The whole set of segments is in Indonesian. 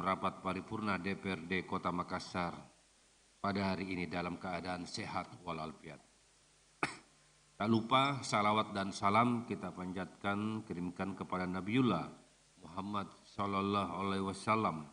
rapat paripurna DPRD Kota Makassar pada hari ini dalam keadaan sehat walafiat. Tak lupa salawat dan salam kita panjatkan, kirimkan kepada Nabiullah Muhammad Sallallahu Alaihi Wasallam.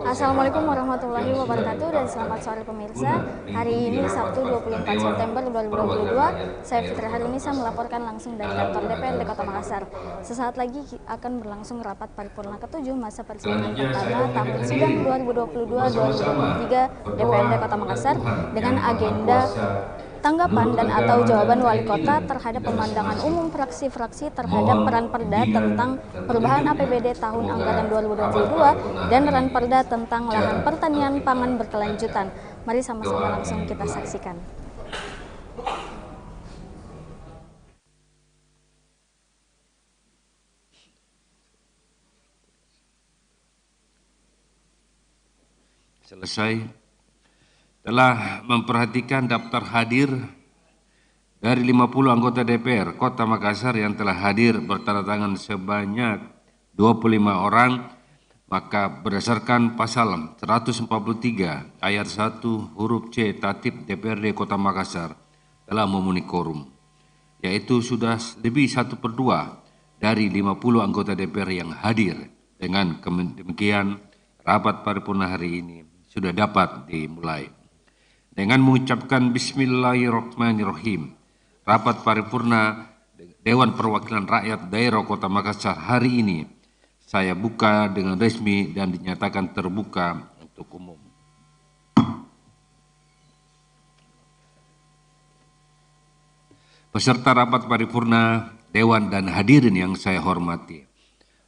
Assalamualaikum warahmatullahi wabarakatuh dan selamat sore pemirsa. Hari ini Sabtu 24 September 2022, saya Fitri Harunisa melaporkan langsung dari kantor DPRD Kota Makassar. Sesaat lagi akan berlangsung rapat paripurna ke-7 masa persidangan pertama tahun sidang 2022-2023 DPRD Kota Makassar dengan agenda tanggapan dan atau jawaban wali kota terhadap pemandangan umum fraksi-fraksi terhadap peran perda tentang perubahan APBD tahun anggaran 2022 dan peran perda tentang lahan pertanian pangan berkelanjutan. Mari sama-sama langsung kita saksikan. Selesai. Telah memperhatikan daftar hadir dari 50 anggota DPR Kota Makassar yang telah hadir bertanda tangan sebanyak 25 orang, maka berdasarkan pasal 143 ayat 1 huruf C Tatip DPRD Kota Makassar telah memenuhi quorum, yaitu sudah lebih 1/2 dari 50 anggota DPR yang hadir. Dengan demikian rapat paripurna hari ini sudah dapat dimulai. Dengan mengucapkan Bismillahirrahmanirrahim, rapat paripurna Dewan Perwakilan Rakyat Daerah Kota Makassar hari ini saya buka dengan resmi dan dinyatakan terbuka untuk umum. Peserta rapat paripurna Dewan dan hadirin yang saya hormati.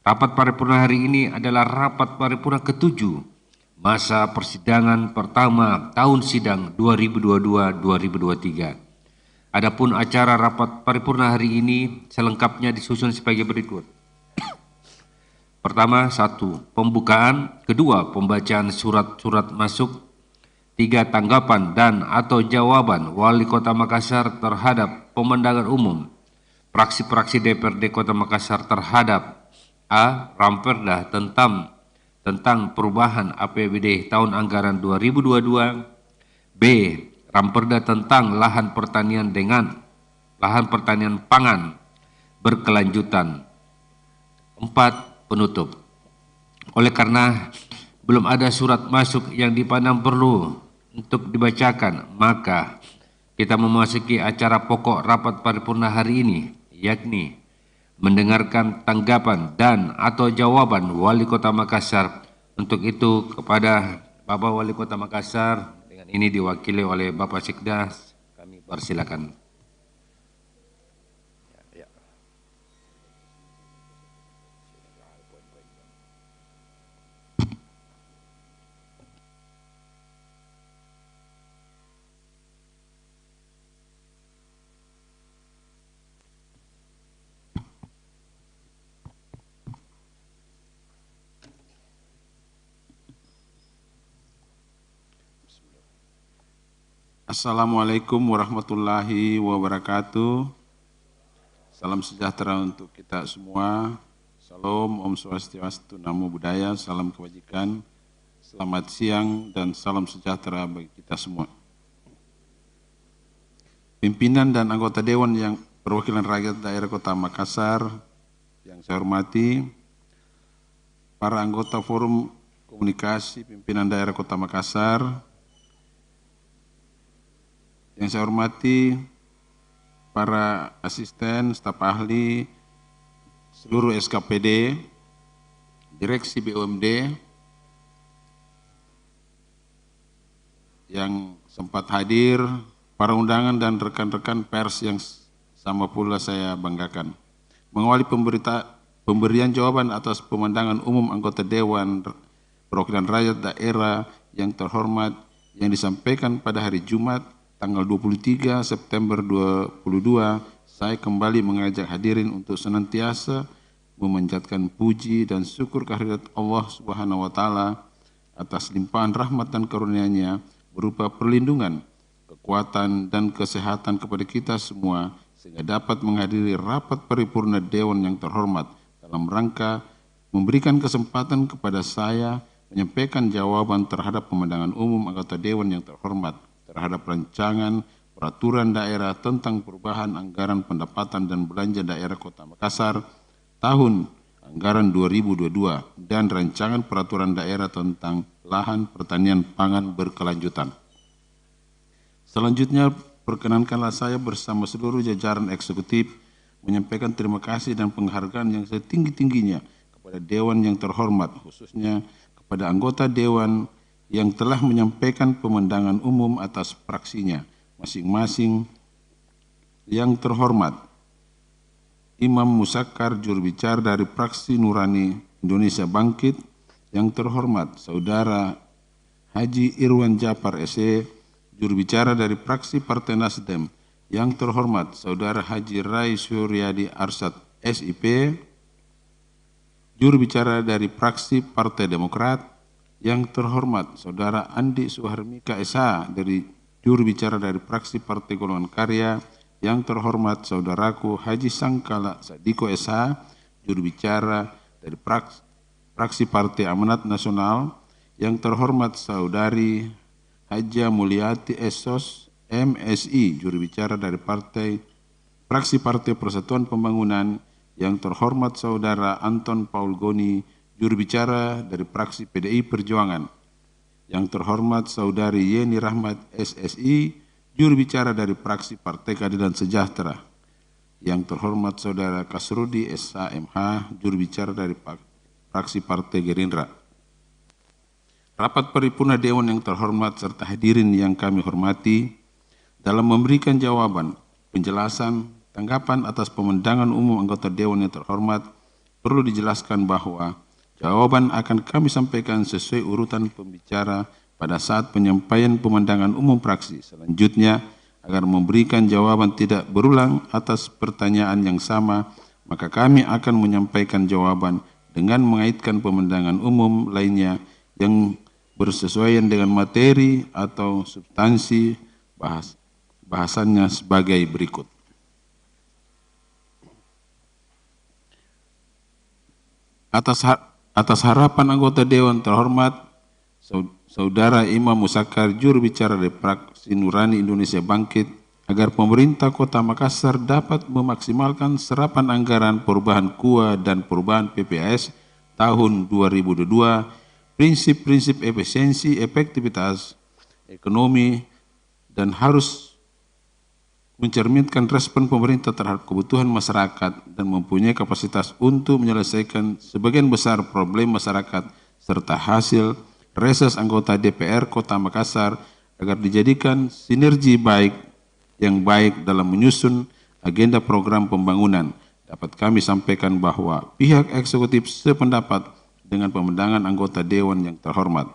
Rapat paripurna hari ini adalah rapat paripurna ke-7 masa persidangan pertama tahun sidang 2022-2023. Adapun acara rapat paripurna hari ini selengkapnya disusun sebagai berikut. Pertama, 1. Pembukaan. 2. Pembacaan surat-surat masuk. 3. Tanggapan dan atau jawaban Wali Kota Makassar terhadap pemandangan umum fraksi-fraksi DPRD Kota Makassar terhadap A. Ramperda tentang perubahan APBD tahun anggaran 2022, B. Ramperda tentang lahan pertanian pangan berkelanjutan. 4. Penutup. Oleh karena belum ada surat masuk yang dipandang perlu untuk dibacakan, maka kita memasuki acara pokok rapat paripurna hari ini, yakni mendengarkan tanggapan dan atau jawaban Wali Kota Makassar. Untuk itu kepada Bapak Wali Kota Makassar, dengan ini diwakili oleh Bapak Sikdas, kami persilakan. Assalamualaikum warahmatullahi wabarakatuh. Salam sejahtera untuk kita semua. Salam, Om Swastiastu, Namo Buddhaya, salam kebajikan, selamat siang dan salam sejahtera bagi kita semua. Pimpinan dan anggota Dewan yang Perwakilan Rakyat Daerah Kota Makassar yang saya hormati, para anggota Forum Komunikasi Pimpinan Daerah Kota Makassar, yang saya hormati para asisten, staf ahli, seluruh SKPD, direksi BUMD yang sempat hadir, para undangan dan rekan-rekan pers yang sama pula saya banggakan. Mengawali pemberian jawaban atas pemandangan umum anggota Dewan Perwakilan Rakyat Daerah yang terhormat yang disampaikan pada hari Jumat tanggal 23 September 2022, saya kembali mengajak hadirin untuk senantiasa memanjatkan puji dan syukur kehadirat Allah Subhanahu wa taala atas limpahan rahmat dan karunia-Nya berupa perlindungan, kekuatan dan kesehatan kepada kita semua sehingga dapat menghadiri rapat paripurna Dewan yang terhormat dalam rangka memberikan kesempatan kepada saya menyampaikan jawaban terhadap pemandangan umum anggota Dewan yang terhormat terhadap rancangan peraturan daerah tentang perubahan anggaran pendapatan dan belanja daerah Kota Makassar tahun anggaran 2022 dan rancangan peraturan daerah tentang lahan pertanian pangan berkelanjutan. Selanjutnya, perkenankanlah saya bersama seluruh jajaran eksekutif menyampaikan terima kasih dan penghargaan yang setinggi-tingginya kepada Dewan yang terhormat, khususnya kepada anggota Dewan yang telah menyampaikan pemandangan umum atas fraksinya masing-masing. Yang terhormat, Imam Musakkar, juru bicara dari fraksi Nurani Indonesia Bangkit. Yang terhormat, Saudara Haji Irwan Japar SE, juru bicara dari fraksi Partai Nasdem. Yang terhormat, Saudara Haji Rai Suryadi Arsyad SIP, juru bicara dari fraksi Partai Demokrat. Yang terhormat, Saudara Andi Suharmika SH, dari juru bicara dari fraksi Partai Golongan Karya. Yang terhormat, Saudaraku Haji Sangkala Sadiko SH, juru bicara dari fraksi Partai Amanat Nasional. Yang terhormat, Saudari Haja Mulyati Esos MSI, juru bicara dari fraksi Partai Persatuan Pembangunan. Yang terhormat, Saudara Anton Paul Goni, juru bicara dari fraksi PDI Perjuangan. Yang terhormat, Saudari Yeni Rahmat SSI, juru bicara dari fraksi Partai Keadilan Sejahtera. Yang terhormat, Saudara Kasrudi SHMH, juru bicara dari fraksi Partai Gerindra. Rapat paripurna Dewan yang terhormat serta hadirin yang kami hormati, dalam memberikan jawaban, penjelasan, tanggapan atas pemandangan umum anggota Dewan yang terhormat, perlu dijelaskan bahwa jawaban akan kami sampaikan sesuai urutan pembicara pada saat penyampaian pemandangan umum fraksi. Selanjutnya, agar memberikan jawaban tidak berulang atas pertanyaan yang sama, maka kami akan menyampaikan jawaban dengan mengaitkan pemandangan umum lainnya yang bersesuaian dengan materi atau substansi bahasannya sebagai berikut. Atas harapan anggota Dewan terhormat, Saudara Imam Musakkar, juru bicara dari fraksi Nurani Indonesia Bangkit, agar pemerintah Kota Makassar dapat memaksimalkan serapan anggaran perubahan KUA dan perubahan PPAS tahun 2022, prinsip-prinsip efisiensi, efektivitas ekonomi, dan harus mencerminkan respon pemerintah terhadap kebutuhan masyarakat dan mempunyai kapasitas untuk menyelesaikan sebagian besar problem masyarakat serta hasil reses anggota DPR Kota Makassar agar dijadikan sinergi yang baik dalam menyusun agenda program pembangunan. Dapat kami sampaikan bahwa pihak eksekutif sependapat dengan pemandangan anggota Dewan yang terhormat.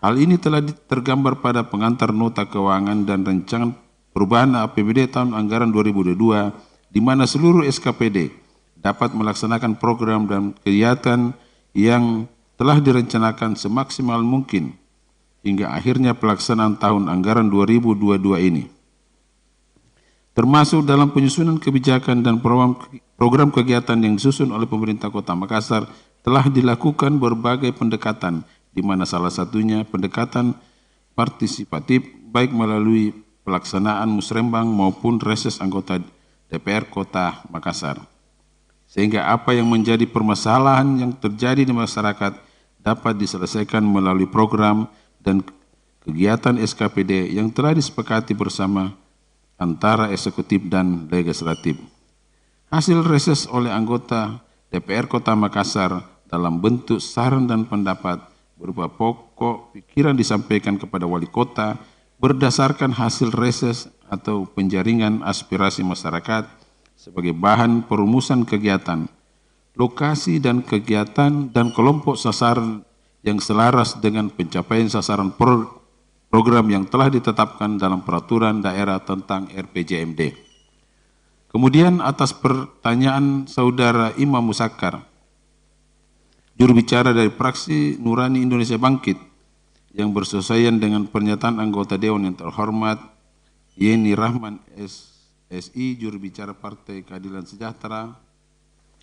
Hal ini telah tergambar pada pengantar nota keuangan dan rancangan perubahan APBD tahun anggaran 2022, di mana seluruh SKPD dapat melaksanakan program dan kegiatan yang telah direncanakan semaksimal mungkin hingga akhirnya pelaksanaan tahun anggaran 2022 ini. Termasuk dalam penyusunan kebijakan dan program kegiatan yang disusun oleh pemerintah Kota Makassar telah dilakukan berbagai pendekatan, di mana salah satunya pendekatan partisipatif baik melalui pelaksanaan musrembang maupun reses anggota DPR Kota Makassar. Sehingga apa yang menjadi permasalahan yang terjadi di masyarakat dapat diselesaikan melalui program dan kegiatan SKPD yang telah disepakati bersama antara eksekutif dan legislatif. Hasil reses oleh anggota DPR Kota Makassar dalam bentuk saran dan pendapat berupa pokok pikiran disampaikan kepada wali kota berdasarkan hasil reses atau penjaringan aspirasi masyarakat sebagai bahan perumusan kegiatan, lokasi dan kegiatan dan kelompok sasaran yang selaras dengan pencapaian sasaran program yang telah ditetapkan dalam peraturan daerah tentang RPJMD. Kemudian atas pertanyaan Saudara Imam Musakkar, juru bicara dari fraksi Nurani Indonesia Bangkit, yang bersesuaian dengan pernyataan anggota Dewan yang terhormat Yeni Rahman SI, juru bicara Partai Keadilan Sejahtera,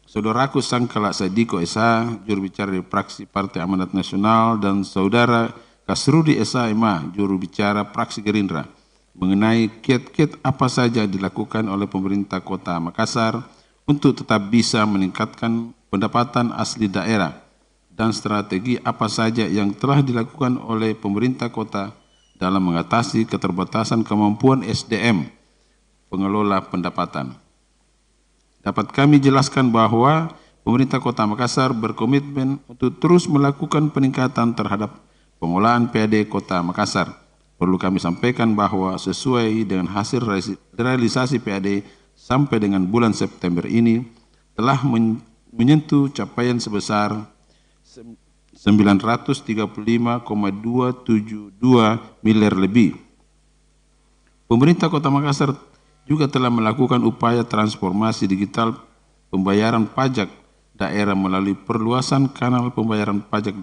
Saudaraku Sangkala Sadiko SH, juru bicara dari fraksi Partai Amanat Nasional, dan Saudara Kasrudi SH-MA, juru bicara fraksi Gerindra, mengenai kiat-kiat apa saja dilakukan oleh pemerintah Kota Makassar untuk tetap bisa meningkatkan pendapatan asli daerah, dan strategi apa saja yang telah dilakukan oleh pemerintah kota dalam mengatasi keterbatasan kemampuan SDM pengelola pendapatan. Dapat kami jelaskan bahwa pemerintah Kota Makassar berkomitmen untuk terus melakukan peningkatan terhadap pengolahan PAD Kota Makassar. Perlu kami sampaikan bahwa sesuai dengan hasil realisasi PAD sampai dengan bulan September ini telah menyentuh capaian sebesar 935,272 miliar lebih. Pemerintah Kota Makassar juga telah melakukan upaya transformasi digital pembayaran pajak daerah melalui perluasan kanal pembayaran pajak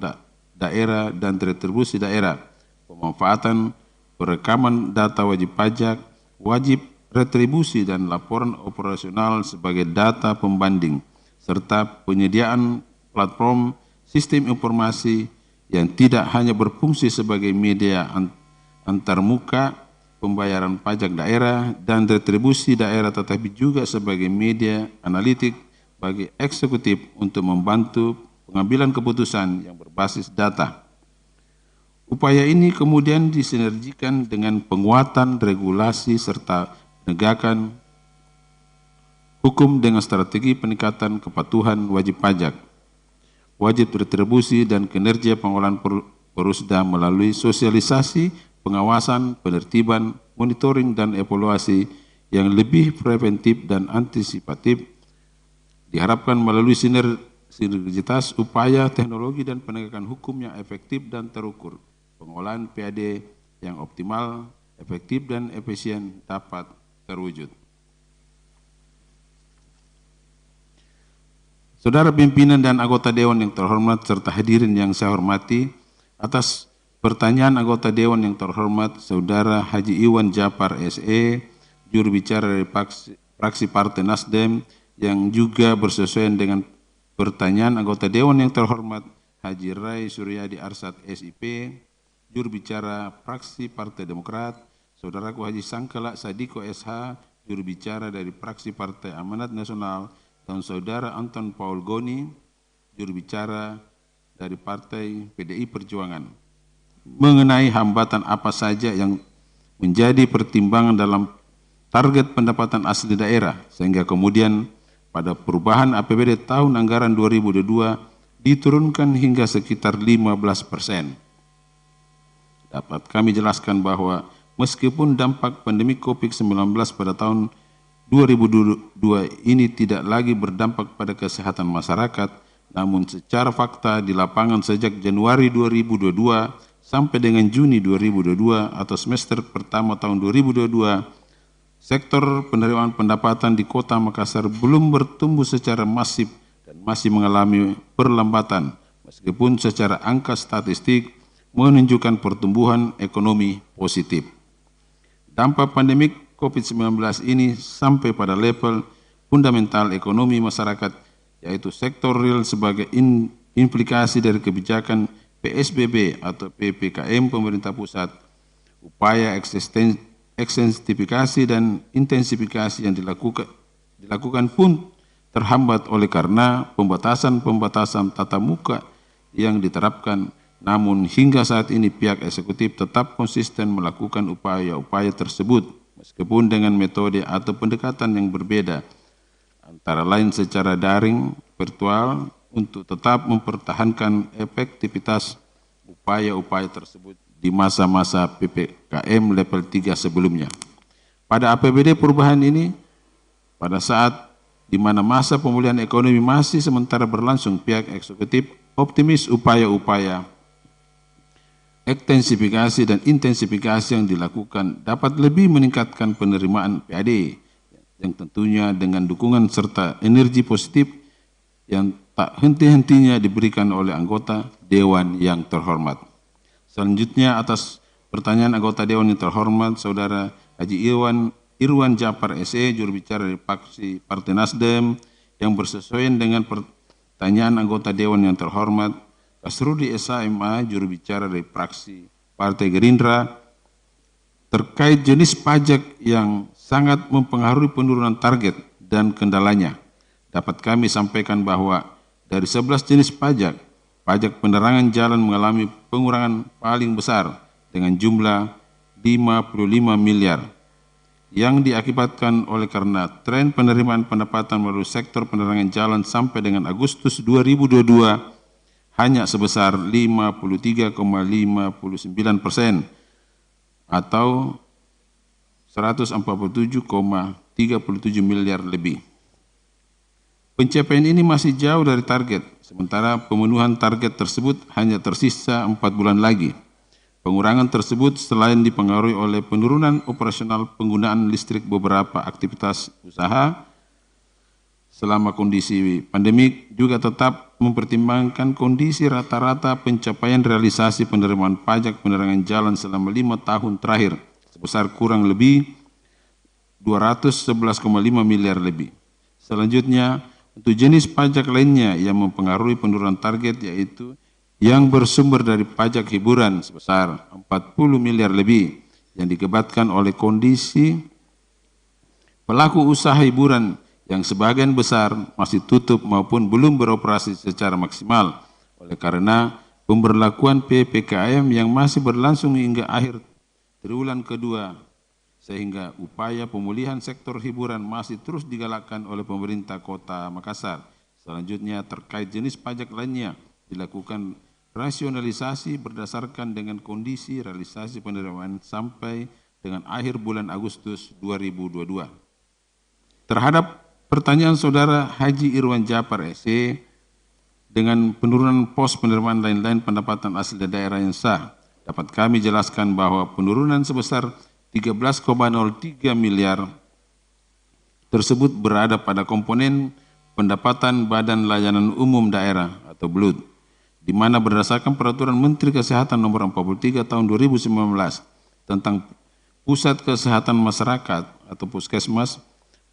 daerah dan retribusi daerah, pemanfaatan perekaman data wajib pajak, wajib retribusi dan laporan operasional sebagai data pembanding, serta penyediaan platform sistem informasi yang tidak hanya berfungsi sebagai media antarmuka pembayaran pajak daerah dan retribusi daerah, tetapi juga sebagai media analitik bagi eksekutif untuk membantu pengambilan keputusan yang berbasis data. Upaya ini kemudian disinergikan dengan penguatan regulasi serta penegakan hukum dengan strategi peningkatan kepatuhan wajib pajak, wajib retribusi, dan kinerja pengolahan Perusda melalui sosialisasi, pengawasan, penertiban, monitoring, dan evaluasi yang lebih preventif dan antisipatif, diharapkan melalui sinergitas upaya teknologi dan penegakan hukum yang efektif dan terukur. Pengolahan PAD yang optimal, efektif, dan efisien dapat terwujud. Saudara pimpinan dan anggota Dewan yang terhormat serta hadirin yang saya hormati, atas pertanyaan anggota Dewan yang terhormat Saudara Haji Iwan Japar SE, juru bicara dari fraksi Partai Nasdem, yang juga bersesuaian dengan pertanyaan anggota Dewan yang terhormat Haji Rai Suryadi Arsad SIP, juru bicara fraksi Partai Demokrat, Saudaraku Haji Sangkala Sadiko SH, juru bicara dari fraksi Partai Amanat Nasional, dan Saudara Anton Paul Goni, juru bicara dari Partai PDI Perjuangan, mengenai hambatan apa saja yang menjadi pertimbangan dalam target pendapatan asli daerah, sehingga kemudian pada perubahan APBD tahun anggaran 2022 diturunkan hingga sekitar 15%. Dapat kami jelaskan bahwa meskipun dampak pandemi COVID-19 pada tahun 2022 ini tidak lagi berdampak pada kesehatan masyarakat, namun secara fakta di lapangan sejak Januari 2022 sampai dengan Juni 2022 atau semester pertama tahun 2022, sektor penerimaan pendapatan di Kota Makassar belum bertumbuh secara masif dan masih mengalami perlambatan, meskipun secara angka statistik menunjukkan pertumbuhan ekonomi positif. Dampak pandemik COVID-19 ini sampai pada level fundamental ekonomi masyarakat, yaitu sektor real sebagai implikasi dari kebijakan PSBB atau PPKM pemerintah pusat, upaya ekstensifikasi dan intensifikasi yang dilakukan pun terhambat oleh karena pembatasan tatap muka yang diterapkan. Namun hingga saat ini pihak eksekutif tetap konsisten melakukan upaya-upaya tersebut, meskipun dengan metode atau pendekatan yang berbeda, antara lain secara daring, virtual, untuk tetap mempertahankan efektivitas upaya-upaya tersebut di masa-masa PPKM level 3 sebelumnya. Pada APBD perubahan ini, pada saat di mana masa pemulihan ekonomi masih sementara berlangsung, pihak eksekutif optimis upaya-upaya ekstensifikasi dan intensifikasi yang dilakukan dapat lebih meningkatkan penerimaan PAD yang tentunya dengan dukungan serta energi positif yang tak henti-hentinya diberikan oleh anggota Dewan yang terhormat. Selanjutnya atas pertanyaan anggota Dewan yang terhormat, Saudara Haji Irwan Japar SE, juru bicara dari fraksi Partai Nasdem, yang bersesuaian dengan pertanyaan anggota Dewan yang terhormat, Kasrudi SHMA, juru bicara dari fraksi Partai Gerindra, terkait jenis pajak yang sangat mempengaruhi penurunan target dan kendalanya. Dapat kami sampaikan bahwa dari 11 jenis pajak, pajak penerangan jalan mengalami pengurangan paling besar dengan jumlah 55 miliar yang diakibatkan oleh karena tren penerimaan pendapatan melalui sektor penerangan jalan sampai dengan Agustus 2022 hanya sebesar 53,59% atau 147,37 miliar lebih. Pencapaian ini masih jauh dari target, sementara pemenuhan target tersebut hanya tersisa 4 bulan lagi. Pengurangan tersebut selain dipengaruhi oleh penurunan operasional penggunaan listrik beberapa aktivitas usaha selama kondisi pandemik, juga tetap mempertimbangkan kondisi rata-rata pencapaian realisasi penerimaan pajak penerangan jalan selama 5 tahun terakhir sebesar kurang lebih 211,5 miliar lebih. Selanjutnya, untuk jenis pajak lainnya yang mempengaruhi penurunan target yaitu yang bersumber dari pajak hiburan sebesar 40 miliar lebih yang diakibatkan oleh kondisi pelaku usaha hiburan yang sebagian besar masih tutup maupun belum beroperasi secara maksimal oleh karena pemberlakuan PPKM yang masih berlangsung hingga akhir triwulan kedua, sehingga upaya pemulihan sektor hiburan masih terus digalakkan oleh pemerintah Kota Makassar. Selanjutnya terkait jenis pajak lainnya dilakukan rasionalisasi berdasarkan dengan kondisi realisasi penerimaan sampai dengan akhir bulan Agustus 2022. Terhadap pertanyaan Saudara Haji Irwan Japar SE dengan penurunan pos penerimaan lain-lain pendapatan asli daerah yang sah, dapat kami jelaskan bahwa penurunan sebesar 13,03 miliar tersebut berada pada komponen pendapatan Badan Layanan Umum Daerah atau BLUD, di mana berdasarkan Peraturan Menteri Kesehatan Nomor 43 Tahun 2019 tentang Pusat Kesehatan Masyarakat atau Puskesmas,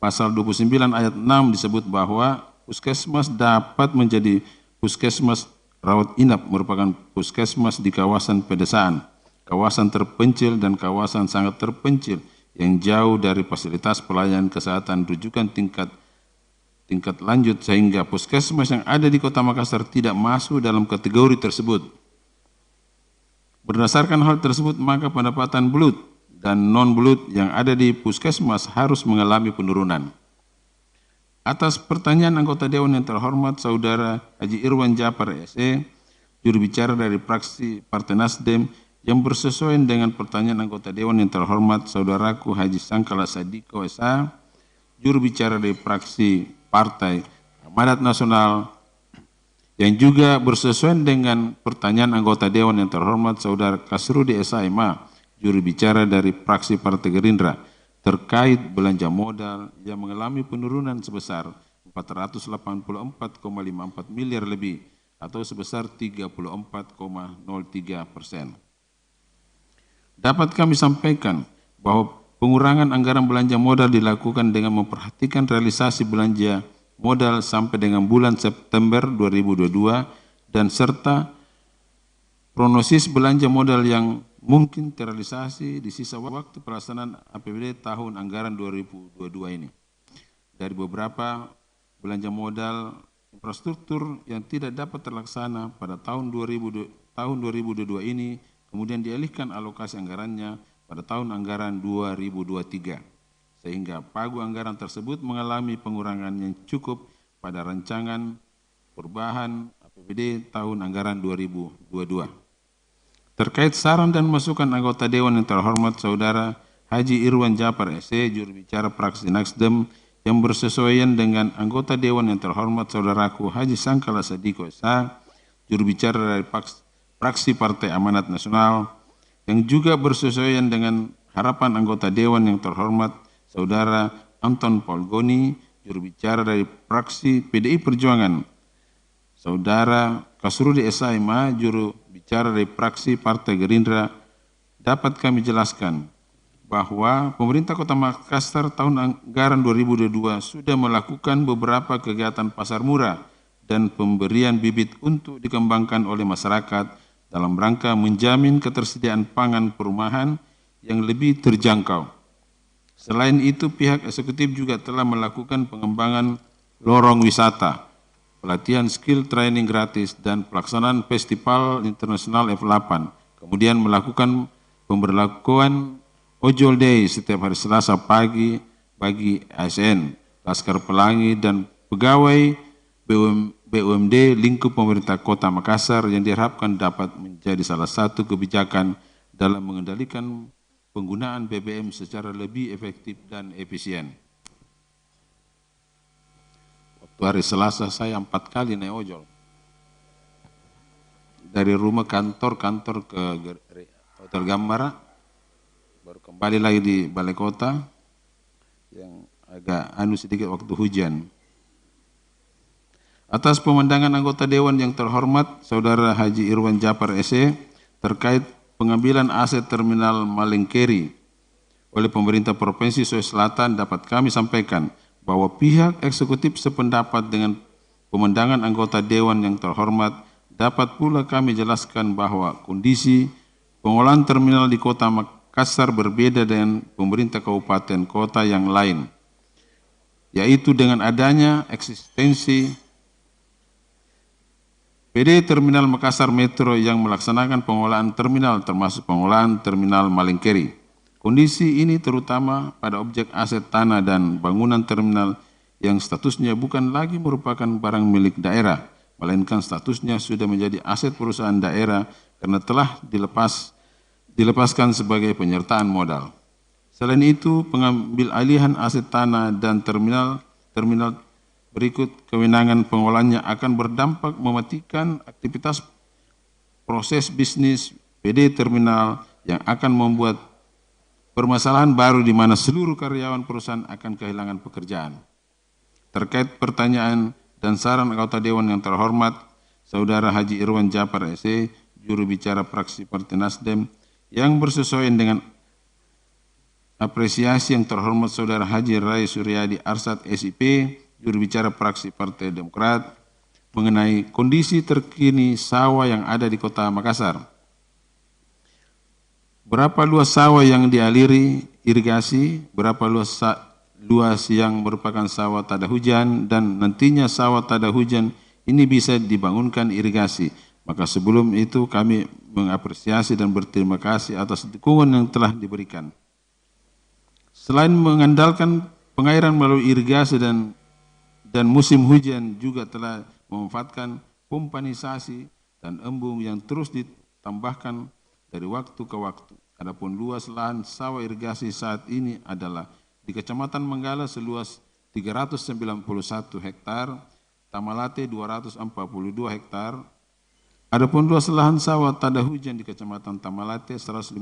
pasal 29 ayat 6 disebut bahwa Puskesmas dapat menjadi Puskesmas rawat inap merupakan puskesmas di kawasan pedesaan, kawasan terpencil dan kawasan sangat terpencil yang jauh dari fasilitas pelayanan kesehatan rujukan tingkat lanjut sehingga puskesmas yang ada di Kota Makassar tidak masuk dalam kategori tersebut. Berdasarkan hal tersebut maka pendapatan BLUD dan non-BLUD yang ada di puskesmas harus mengalami penurunan. Atas pertanyaan anggota Dewan yang terhormat Saudara Haji Irwan Japar SE, juru bicara dari fraksi Partai Nasdem, yang bersesuaian dengan pertanyaan anggota Dewan yang terhormat Saudaraku Haji Sangkala Sadiko SH, juru bicara dari fraksi Partai Amanat Nasional, yang juga bersesuaian dengan pertanyaan anggota Dewan yang terhormat Saudara Kasrudi SHMA, juru bicara dari fraksi Partai Gerindra, terkait belanja modal yang mengalami penurunan sebesar 484,54 miliar lebih atau sebesar 34,03%. Dapat kami sampaikan bahwa pengurangan anggaran belanja modal dilakukan dengan memperhatikan realisasi belanja modal sampai dengan bulan September 2022 dan serta prognosis belanja modal yang mungkin terrealisasi di sisa waktu pelaksanaan APBD tahun anggaran 2022 ini. Dari beberapa belanja modal infrastruktur yang tidak dapat terlaksana pada tahun 2022 ini, kemudian dialihkan alokasi anggarannya pada tahun anggaran 2023, sehingga pagu anggaran tersebut mengalami pengurangan yang cukup pada rancangan perubahan APBD tahun anggaran 2022. Terkait saran dan masukan anggota Dewan yang terhormat Saudara Haji Irwan Japar SE, juru bicara fraksi Nasdem, yang bersesuaian dengan anggota Dewan yang terhormat Saudaraku Haji Sangkala Sadiko SH, juru bicara dari fraksi Partai Amanat Nasional, yang juga bersesuaian dengan harapan anggota Dewan yang terhormat Saudara Anton Paul Goni, juru bicara dari fraksi PDI Perjuangan. Saudara Kasrudi SIMA, juru bicara dari fraksi Partai Gerindra, dapat kami jelaskan bahwa pemerintah Kota Makassar tahun anggaran 2022 sudah melakukan beberapa kegiatan pasar murah dan pemberian bibit untuk dikembangkan oleh masyarakat dalam rangka menjamin ketersediaan pangan perumahan yang lebih terjangkau. Selain itu, pihak eksekutif juga telah melakukan pengembangan lorong wisata, pelatihan skill training gratis, dan pelaksanaan Festival Internasional F8. Kemudian melakukan pemberlakuan Ojol Day setiap hari Selasa pagi bagi ASN, Laskar Pelangi, dan pegawai BUMD lingkup pemerintah Kota Makassar yang diharapkan dapat menjadi salah satu kebijakan dalam mengendalikan penggunaan BBM secara lebih efektif dan efisien. Waktu hari Selasa saya 4 kali naik ojol. Dari rumah kantor ke Hotel Gambara, baru kembali lagi di Balai Kota yang agak sedikit waktu hujan. Atas pemandangan anggota Dewan yang terhormat, Saudara Haji Irwan Japar SE, terkait pengambilan aset terminal Malengkeri oleh pemerintah Provinsi Sulawesi Selatan, dapat kami sampaikan bahwa pihak eksekutif sependapat dengan pemandangan anggota Dewan yang terhormat. Dapat pula kami jelaskan bahwa kondisi pengolahan terminal di Kota Makassar berbeda dengan pemerintah kabupaten kota yang lain, yaitu dengan adanya eksistensi PD Terminal Makassar Metro yang melaksanakan pengolahan terminal termasuk pengolahan terminal Malengkeri. Kondisi ini terutama pada objek aset tanah dan bangunan terminal yang statusnya bukan lagi merupakan barang milik daerah, melainkan statusnya sudah menjadi aset perusahaan daerah karena telah dilepaskan sebagai penyertaan modal. Selain itu, pengambil alihan aset tanah dan terminal berikut kewenangan pengolahannya akan berdampak mematikan aktivitas proses bisnis PD terminal yang akan membuat permasalahan baru di mana seluruh karyawan perusahaan akan kehilangan pekerjaan. Terkait pertanyaan dan saran anggota Dewan yang terhormat, Saudara Haji Irwan Japar SE, juru bicara fraksi Partai Nasdem, yang bersesuaian dengan apresiasi yang terhormat Saudara Haji Rai Suryadi Arsad SIP, juru bicara fraksi Partai Demokrat, mengenai kondisi terkini sawah yang ada di Kota Makassar. Berapa luas sawah yang dialiri irigasi, berapa luas yang merupakan sawah tada hujan, dan nantinya sawah tada hujan ini bisa dibangunkan irigasi. Maka sebelum itu kami mengapresiasi dan berterima kasih atas dukungan yang telah diberikan. Selain mengandalkan pengairan melalui irigasi dan musim hujan, juga telah memanfaatkan pompanisasi dan embung yang terus ditambahkan dari waktu ke waktu. Adapun luas lahan sawah irigasi saat ini adalah di Kecamatan Manggala seluas 391 hektar, Tamalate 242 hektar. Adapun luas lahan sawah tada hujan di Kecamatan Tamalate 153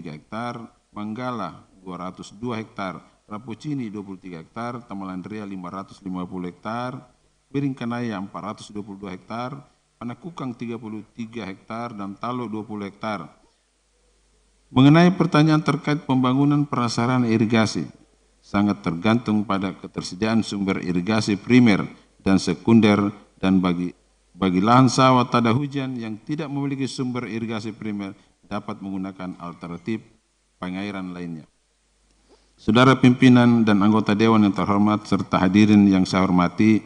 hektar, Manggala 202 hektar, Rapucini 23 hektar, Tamalandria 550 hektar, Biringkanaya 422 hektar, Panakukang 33 hektar, dan Talo 20 hektar. Mengenai pertanyaan terkait pembangunan prasarana irigasi, sangat tergantung pada ketersediaan sumber irigasi primer dan sekunder, dan bagi lahan sawah tada hujan yang tidak memiliki sumber irigasi primer dapat menggunakan alternatif pengairan lainnya. Saudara pimpinan dan anggota Dewan yang terhormat serta hadirin yang saya hormati,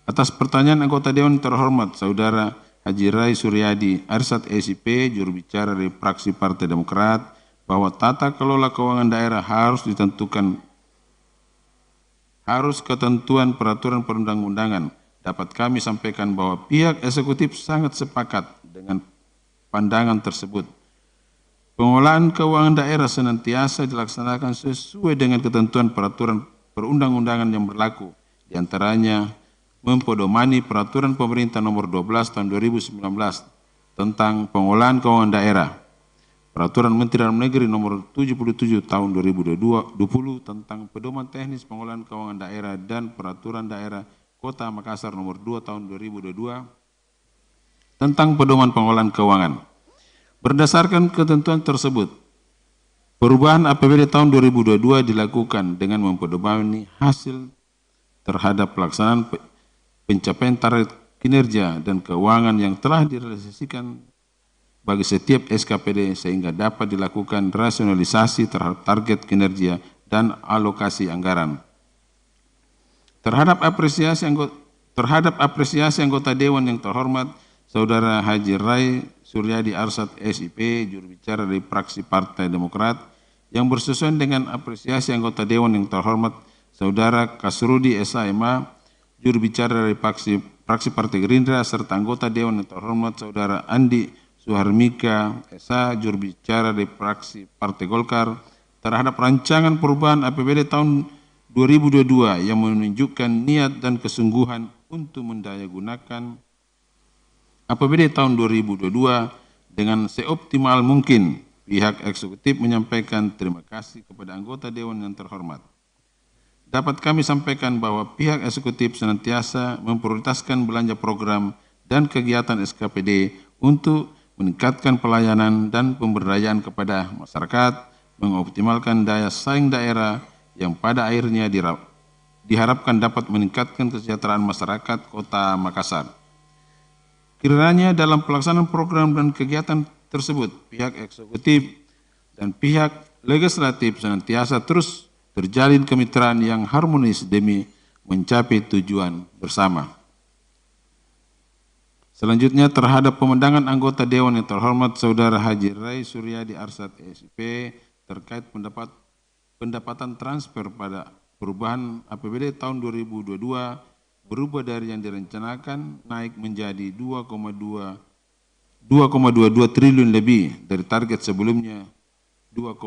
atas pertanyaan anggota Dewan yang terhormat Saudara Haji Rai Suryadi Arsad SIP, juru bicara dari fraksi Partai Demokrat, bahwa tata kelola keuangan daerah harus ketentuan peraturan perundang-undangan. Dapat kami sampaikan bahwa pihak eksekutif sangat sepakat dengan pandangan tersebut. Pengolahan keuangan daerah senantiasa dilaksanakan sesuai dengan ketentuan peraturan perundang-undangan yang berlaku, di antaranya mempedomani peraturan pemerintah nomor 12 tahun 2019 tentang pengolahan keuangan daerah. Peraturan Menteri Dalam Negeri Nomor 77 Tahun 2020 tentang Pedoman Teknis Pengelolaan Keuangan Daerah dan Peraturan Daerah Kota Makassar Nomor 2 Tahun 2022 tentang Pedoman Pengelolaan Keuangan. Berdasarkan ketentuan tersebut, perubahan APBD tahun 2022 dilakukan dengan mempedomani hasil terhadap pelaksanaan pencapaian target kinerja dan keuangan yang telah direalisasikan bagi setiap SKPD sehingga dapat dilakukan rasionalisasi terhadap target kinerja dan alokasi anggaran. Terhadap apresiasi anggota Dewan yang terhormat Saudara Haji Rai Suryadi Arsad SIP, juru bicara dari fraksi Partai Demokrat, yang bersesuaian dengan apresiasi anggota Dewan yang terhormat Saudara Kasrudi SAMA, juru bicara dari fraksi Partai Gerindra, serta anggota Dewan yang terhormat Saudara Andi Suharmika SH, juru bicara dari fraksi Partai Golkar, terhadap rancangan perubahan APBD tahun 2022 yang menunjukkan niat dan kesungguhan untuk mendayagunakan APBD tahun 2022 dengan seoptimal mungkin. Pihak eksekutif menyampaikan terima kasih kepada anggota Dewan yang terhormat. Dapat kami sampaikan bahwa pihak eksekutif senantiasa memprioritaskan belanja program dan kegiatan SKPD untuk meningkatkan pelayanan dan pemberdayaan kepada masyarakat, mengoptimalkan daya saing daerah yang pada akhirnya diharapkan dapat meningkatkan kesejahteraan masyarakat Kota Makassar. Kiranya dalam pelaksanaan program dan kegiatan tersebut, pihak eksekutif dan pihak legislatif senantiasa terus terjalin kemitraan yang harmonis demi mencapai tujuan bersama. Selanjutnya terhadap pemandangan anggota Dewan yang terhormat Saudara Haji Rai Suryadi Arsad SIP terkait pendapatan transfer pada perubahan APBD tahun 2022 berubah dari yang direncanakan naik menjadi 2,22 triliun lebih dari target sebelumnya 2,16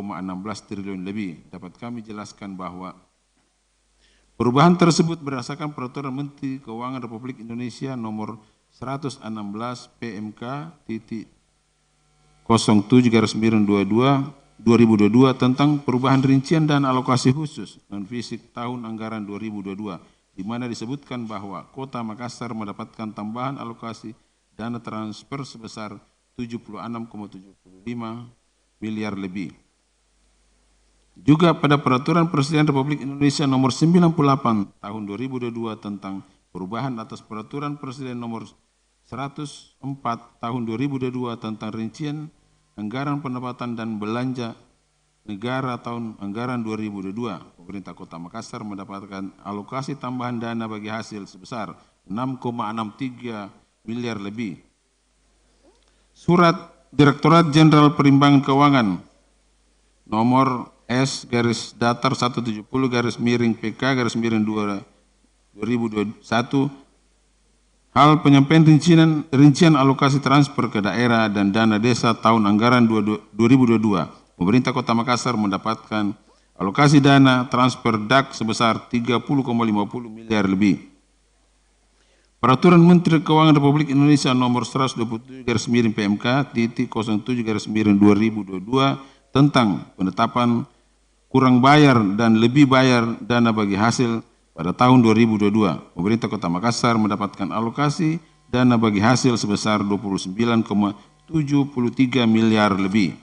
triliun lebih. Dapat kami jelaskan bahwa perubahan tersebut berdasarkan Peraturan Menteri Keuangan Republik Indonesia Nomor 116 PMK titik 07/2022 tentang perubahan rincian dan alokasi khusus non-fisik tahun anggaran 2022, di mana disebutkan bahwa Kota Makassar mendapatkan tambahan alokasi dana transfer sebesar 76,75 miliar lebih. Juga pada Peraturan Presiden Republik Indonesia Nomor 98 Tahun 2022 tentang perubahan atas Peraturan Presiden Nomor 104 Tahun 2022 tentang rincian anggaran pendapatan dan belanja negara tahun anggaran 2022, pemerintah Kota Makassar mendapatkan alokasi tambahan dana bagi hasil sebesar 6,63 miliar lebih. Surat Direktorat Jenderal Perimbangan Keuangan nomor S-Data-17-PK-2021 hal penyampaian rincian alokasi transfer ke daerah dan dana desa tahun anggaran 2022. Pemerintah Kota Makassar mendapatkan alokasi dana transfer DAK sebesar 30,50 miliar lebih. Peraturan Menteri Keuangan Republik Indonesia Nomor 127/PMK titik 07/2022 tentang penetapan kurang bayar dan lebih bayar dana bagi hasil pada tahun 2022, pemerintah Kota Makassar mendapatkan alokasi dana bagi hasil sebesar 29,73 miliar lebih.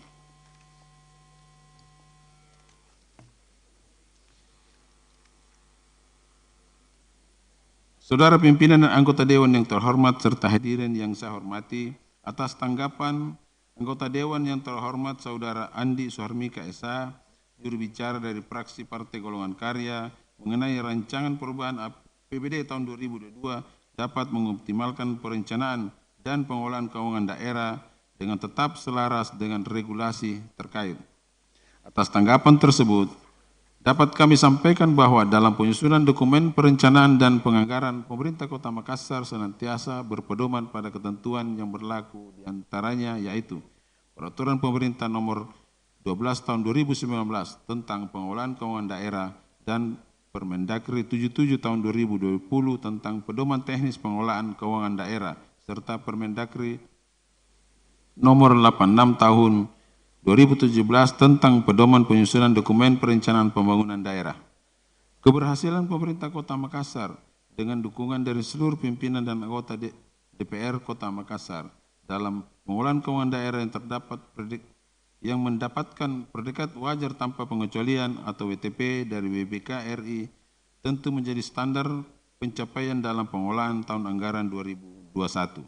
Saudara pimpinan dan anggota Dewan yang terhormat serta hadirin yang saya hormati, atas tanggapan anggota Dewan yang terhormat Saudara Andi Suharmika SH, juru bicara dari fraksi Partai Golongan Karya, mengenai rancangan perubahan APBD tahun 2022 dapat mengoptimalkan perencanaan dan pengelolaan keuangan daerah dengan tetap selaras dengan regulasi terkait. Atas tanggapan tersebut, dapat kami sampaikan bahwa dalam penyusunan dokumen perencanaan dan penganggaran, pemerintah Kota Makassar senantiasa berpedoman pada ketentuan yang berlaku, diantaranya yaitu Peraturan Pemerintah Nomor 12 Tahun 2019 tentang pengelolaan keuangan daerah dan Permendagri 77 Tahun 2020 tentang Pedoman Teknis Pengelolaan Keuangan Daerah serta Permendagri Nomor 86 Tahun 2017 tentang pedoman penyusunan dokumen perencanaan pembangunan daerah. Keberhasilan pemerintah Kota Makassar dengan dukungan dari seluruh pimpinan dan anggota DPR Kota Makassar dalam pengelolaan keuangan daerah yang mendapatkan predikat wajar tanpa pengecualian atau WTP dari WBK RI tentu menjadi standar pencapaian dalam pengelolaan tahun anggaran 2021.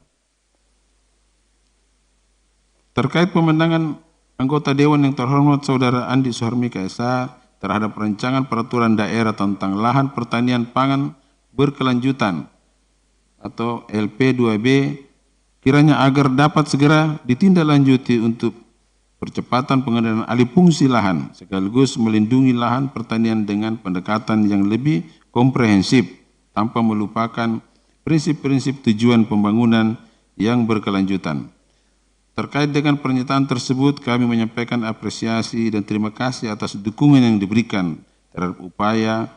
Terkait pemenangan anggota Dewan yang terhormat Saudara Andi Suharmika SH terhadap rancangan peraturan daerah tentang lahan pertanian pangan berkelanjutan atau LP2B kiranya agar dapat segera ditindaklanjuti untuk percepatan pengendalian alih fungsi lahan sekaligus melindungi lahan pertanian dengan pendekatan yang lebih komprehensif tanpa melupakan prinsip-prinsip tujuan pembangunan yang berkelanjutan. Terkait dengan pernyataan tersebut, kami menyampaikan apresiasi dan terima kasih atas dukungan yang diberikan terhadap upaya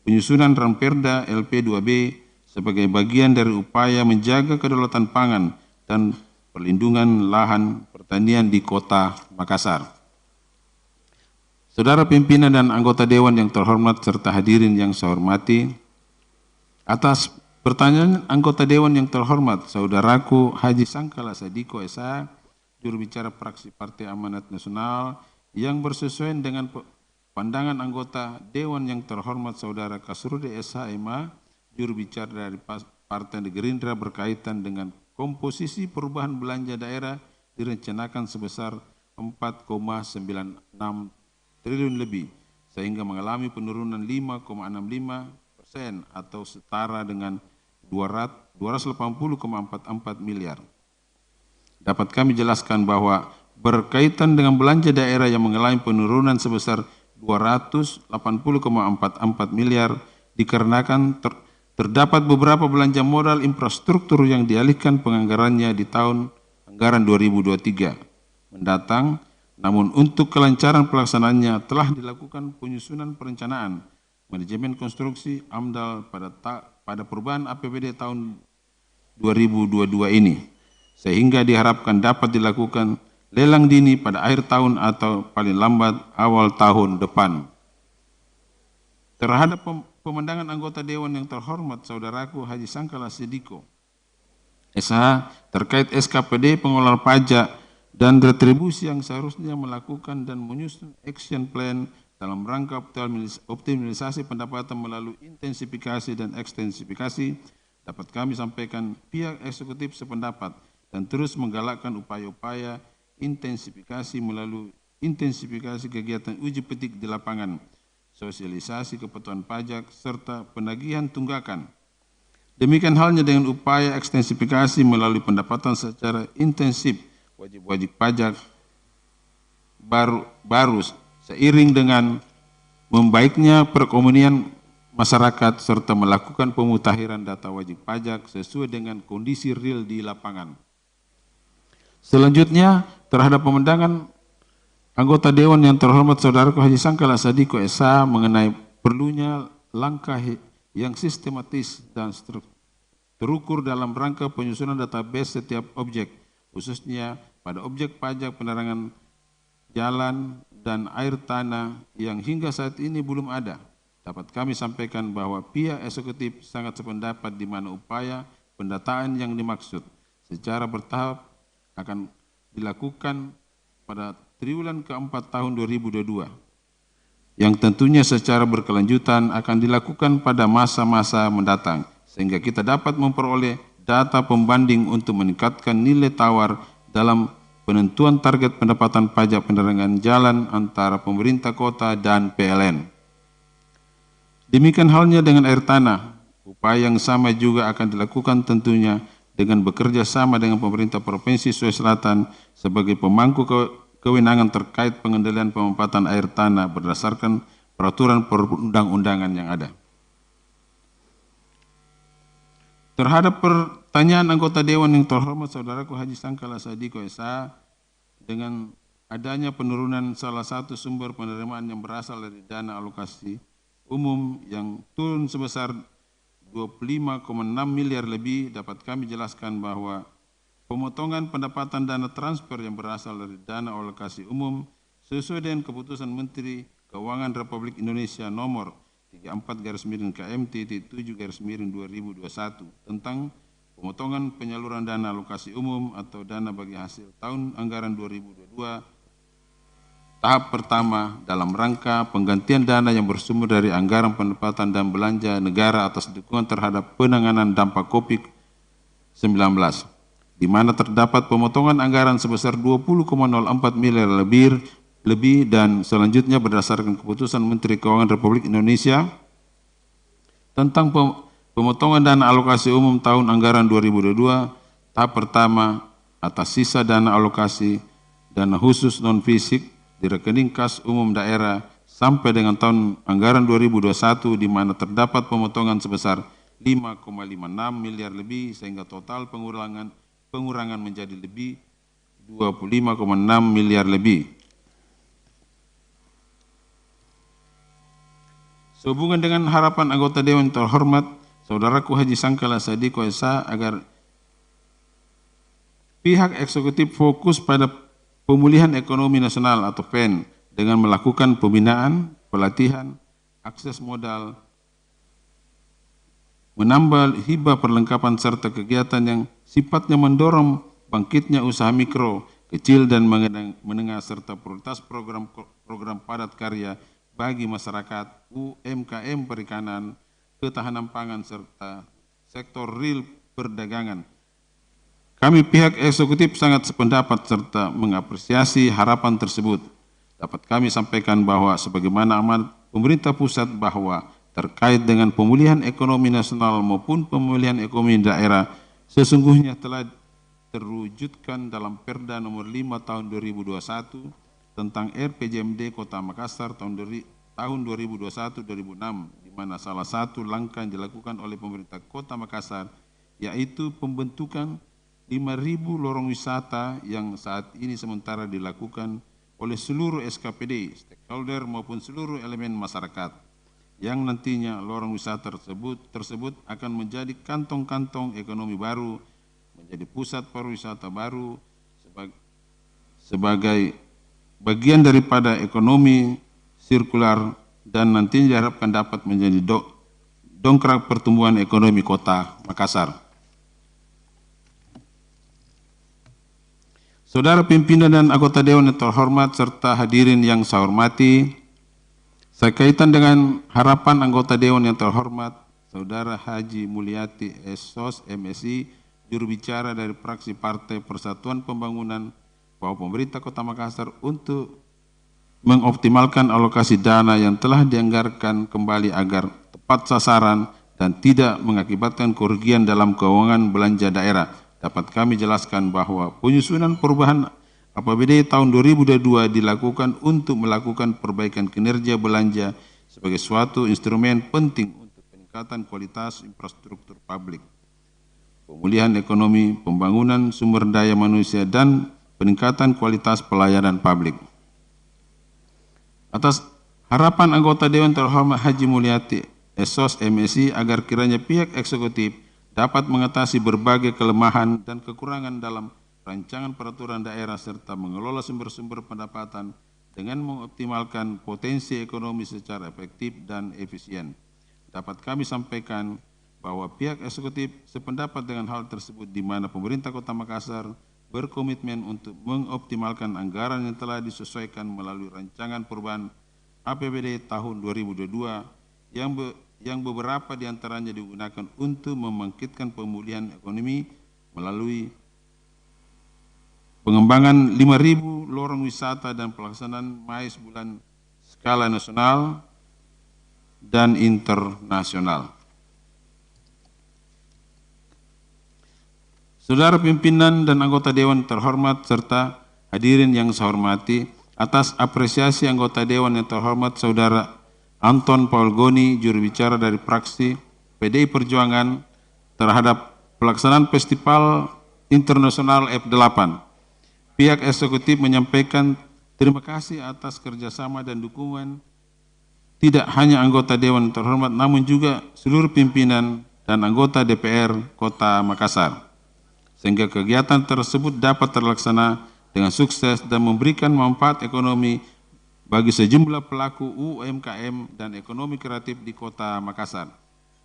penyusunan Ramperda LP2B sebagai bagian dari upaya menjaga kedaulatan pangan dan perlindungan lahan pertanian di Kota Makassar. Saudara pimpinan dan anggota Dewan yang terhormat serta hadirin yang saya hormati, atas pertanyaan anggota Dewan yang terhormat, Saudaraku Haji Sangkala Sadiko SH, juru bicara fraksi Partai Amanat Nasional, yang bersesuaian dengan pandangan anggota Dewan yang terhormat Saudara Kasrudi SH MA, juru bicara dari Partai Gerindra berkaitan dengan komposisi perubahan belanja daerah direncanakan sebesar 4,96 triliun lebih, sehingga mengalami penurunan 5,65% atau setara dengan 280,44 miliar. Dapat kami jelaskan bahwa berkaitan dengan belanja daerah yang mengalami penurunan sebesar 280,44 miliar dikarenakan terdapat beberapa belanja modal infrastruktur yang dialihkan penganggarannya di tahun anggaran 2023 mendatang, namun untuk kelancaran pelaksanaannya telah dilakukan penyusunan perencanaan manajemen konstruksi AMDAL pada perubahan APBD tahun 2022 ini, sehingga diharapkan dapat dilakukan lelang dini pada akhir tahun atau paling lambat awal tahun depan. Terhadap pemandangan anggota Dewan yang terhormat Saudaraku Haji Sangkala Sadiko SH terkait SKPD pengelola pajak dan retribusi yang seharusnya melakukan dan menyusun action plan dalam rangka optimalisasi pendapatan melalui intensifikasi dan ekstensifikasi, dapat kami sampaikan pihak eksekutif sependapat dan terus menggalakkan upaya-upaya intensifikasi melalui intensifikasi kegiatan uji petik di lapangan, sosialisasi kepatuhan pajak, serta penagihan tunggakan. Demikian halnya dengan upaya ekstensifikasi melalui pendapatan secara intensif wajib-wajib pajak baru seiring dengan membaiknya perekonomian masyarakat serta melakukan pemutakhiran data wajib pajak sesuai dengan kondisi real di lapangan. Selanjutnya, terhadap pemandangan anggota Dewan yang terhormat Saudaraku Haji Sangkala Sadiko SH mengenai perlunya langkah yang sistematis dan terukur dalam rangka penyusunan database setiap objek, khususnya pada objek pajak penerangan jalan dan air tanah yang hingga saat ini belum ada. Dapat kami sampaikan bahwa pihak eksekutif sangat sependapat di mana upaya pendataan yang dimaksud secara bertahap akan dilakukan pada triwulan keempat tahun 2022, yang tentunya secara berkelanjutan akan dilakukan pada masa-masa mendatang, sehingga kita dapat memperoleh data pembanding untuk meningkatkan nilai tawar dalam penentuan target pendapatan pajak penerangan jalan antara pemerintah kota dan PLN. Demikian halnya dengan air tanah, upaya yang sama juga akan dilakukan tentunya dengan bekerja sama dengan pemerintah Provinsi Sulawesi Selatan sebagai pemangku kewenangan terkait pengendalian pemanfaatan air tanah berdasarkan peraturan perundang-undangan yang ada. Terhadap pertanyaan anggota Dewan yang terhormat Saudaraku Haji Sangkala Sadiko SH dengan adanya penurunan salah satu sumber penerimaan yang berasal dari dana alokasi umum yang turun sebesar 25,6 miliar lebih, dapat kami jelaskan bahwa pemotongan pendapatan dana transfer yang berasal dari dana alokasi umum sesuai dengan keputusan Menteri Keuangan Republik Indonesia nomor 34/KM-7/2021 tentang pemotongan penyaluran dana alokasi umum atau dana bagi hasil tahun anggaran 2022 tahap pertama dalam rangka penggantian dana yang bersumber dari anggaran pendapatan dan belanja negara atas dukungan terhadap penanganan dampak COVID-19, di mana terdapat pemotongan anggaran sebesar 20,04 miliar lebih dan selanjutnya berdasarkan keputusan Menteri Keuangan Republik Indonesia tentang pemotongan dana alokasi umum tahun anggaran 2022 tahap pertama atas sisa dana alokasi dana khusus non-fisik di rekening kas umum daerah sampai dengan tahun anggaran 2021 di mana terdapat pemotongan sebesar 5,56 miliar lebih sehingga total pengurangan menjadi lebih 25,6 miliar lebih. Sehubungan dengan harapan anggota Dewan terhormat Saudaraku Haji Sangkala Sadiko S.A. agar pihak eksekutif fokus pada pemulihan ekonomi nasional atau PEN dengan melakukan pembinaan, pelatihan, akses modal, menambah hibah perlengkapan serta kegiatan yang sifatnya mendorong bangkitnya usaha mikro, kecil dan menengah serta prioritas program padat karya bagi masyarakat, UMKM perikanan, ketahanan pangan serta sektor real perdagangan. Kami pihak eksekutif sangat sependapat serta mengapresiasi harapan tersebut. Dapat kami sampaikan bahwa sebagaimana amanat pemerintah pusat bahwa terkait dengan pemulihan ekonomi nasional maupun pemulihan ekonomi daerah sesungguhnya telah terwujudkan dalam Perda nomor 5 tahun 2021 tentang RPJMD Kota Makassar tahun 2021-2006 di mana salah satu langkah yang dilakukan oleh pemerintah Kota Makassar yaitu pembentukan 5.000 lorong wisata yang saat ini sementara dilakukan oleh seluruh SKPD, stakeholder maupun seluruh elemen masyarakat, yang nantinya lorong wisata tersebut akan menjadi kantong-kantong ekonomi baru, menjadi pusat pariwisata baru, sebagai bagian daripada ekonomi sirkular dan nantinya diharapkan dapat menjadi dongkrak pertumbuhan ekonomi Kota Makassar. Saudara pimpinan dan anggota Dewan yang terhormat serta hadirin yang saya hormati, sekaitan dengan harapan anggota Dewan yang terhormat, Saudara Haji Mulyati S.Sos MSI, juru bicara dari fraksi Partai Persatuan Pembangunan, bahwa pemerintah Kota Makassar untuk mengoptimalkan alokasi dana yang telah dianggarkan kembali agar tepat sasaran dan tidak mengakibatkan kerugian dalam keuangan belanja daerah. Dapat kami jelaskan bahwa penyusunan perubahan APBD tahun 2022 dilakukan untuk melakukan perbaikan kinerja belanja sebagai suatu instrumen penting untuk peningkatan kualitas infrastruktur publik, pemulihan ekonomi, pembangunan sumber daya manusia, dan peningkatan kualitas pelayanan publik. Atas harapan anggota Dewan terhormat Haji Mulyati S.Sos MSI agar kiranya pihak eksekutif dapat mengatasi berbagai kelemahan dan kekurangan dalam rancangan peraturan daerah serta mengelola sumber-sumber pendapatan dengan mengoptimalkan potensi ekonomi secara efektif dan efisien. Dapat kami sampaikan bahwa pihak eksekutif sependapat dengan hal tersebut di mana pemerintah Kota Makassar berkomitmen untuk mengoptimalkan anggaran yang telah disesuaikan melalui rancangan perubahan APBD tahun 2022 yang beberapa diantaranya digunakan untuk membangkitkan pemulihan ekonomi melalui pengembangan 5.000 lorong wisata dan pelaksanaan MAIS bulan skala nasional dan internasional. Saudara pimpinan dan anggota Dewan terhormat serta hadirin yang saya hormati, atas apresiasi anggota Dewan yang terhormat Saudara Anton Paul Goni, juru bicara dari fraksi PDI Perjuangan terhadap pelaksanaan Festival Internasional F8. Pihak eksekutif menyampaikan terima kasih atas kerjasama dan dukungan tidak hanya anggota Dewan terhormat namun juga seluruh pimpinan dan anggota DPR Kota Makassar. sehingga kegiatan tersebut dapat terlaksana dengan sukses dan memberikan manfaat ekonomi bagi sejumlah pelaku UMKM dan ekonomi kreatif di Kota Makassar.